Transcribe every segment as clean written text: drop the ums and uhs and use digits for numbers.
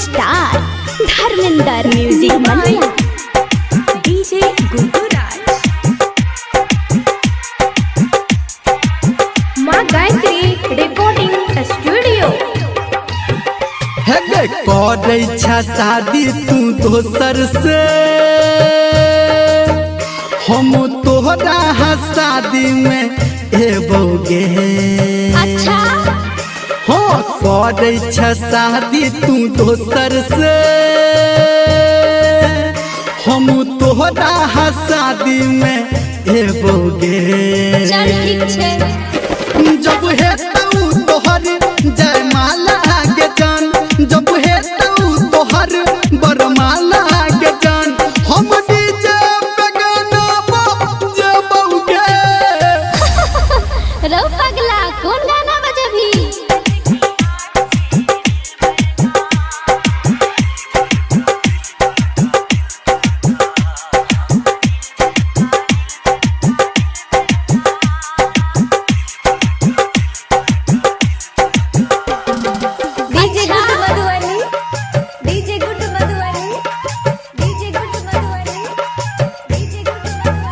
Star Dharmendra music मलिया DJ Gudduraj माँ Gayatri recording studio. हेगे करे छा शादी तू दोसर से हम तोहरा शादी में एबोगे। अच्छा हाँ करे छा शादी तू दोसर से हम तोहरा शादी में एबोगे। चल ठीक छे जब है तू तोहर जयमाला के जान, जब है तू तोहर बरमाला के जान, हम डीजे पे गाना बजाबोगे। रो पगला कौन गाना बजे भी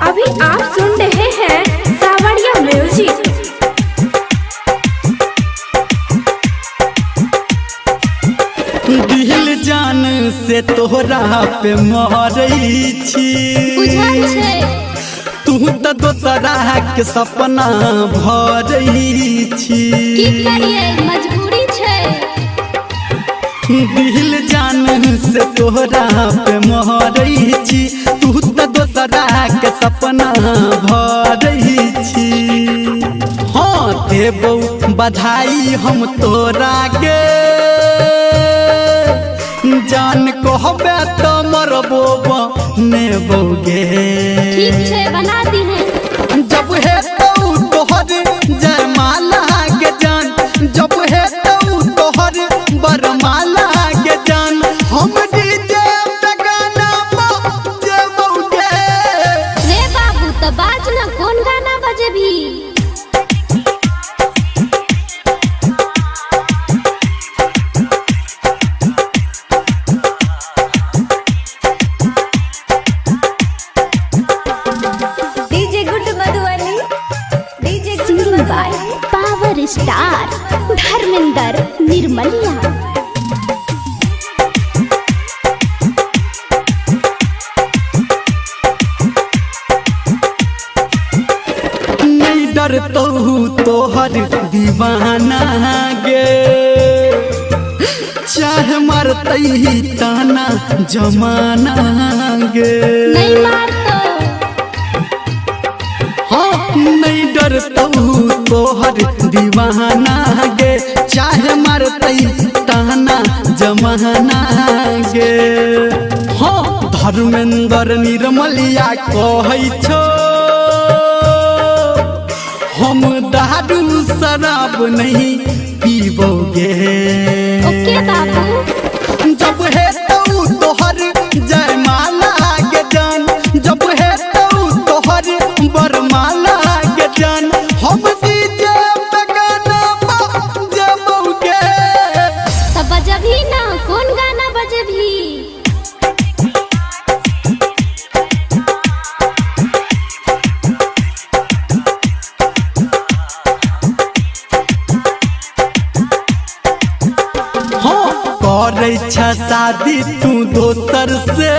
अभी आप सुन रहे हैं सावरिया म्यूजिक। दिल जान से तोहरा पे मरई छी, बुझल छे तू तो दोसरा के सपना भरई छी। की करिए मजबूरी छे। दिल जान से तोहरा पे मरई छी, तू तो दोसरा के सपना भरई छी। हाँ देबो बधाई हम तोरा के, जान कहबे तो मरबो बनेबोगे। ठीक छे बना दी है। जब है तो तोहर जयमाला के जान, जब है तो तोहर बरमाला के जान, हम डीजे पे गाना बजाबोगे। रे बाबू तो बाज ना कौन गाना बजे भी DJ good Madhubani DJ singing by power star Dharmendra Nirmaliya. नहीं डरतो तोहर दीवाना गे, चाहे मरतई ताना जमाना गे। नहीं मार तो हाँ नहीं डरतो तोहर दीवाना गे, चाहे मरतई ताना जमाना गे। हाँ धर्मेंद्र निर्मलिया कहै छो, हम दारू शराब नहीं पीबोगे। ओके बाबू जब है तो तोहर जयमाला के जान, जब है तो तोहर बरमाला के जान, हम डीजे पे गाना बजाबोगे। तब बजे भी ना कौन गाना बजे भी हाँ करे छा शादी तू दोसर से,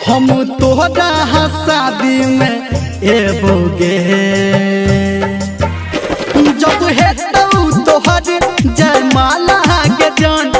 हम तोहरा शादी में एबोगे। जब है तो तोहर जयमाला के जान,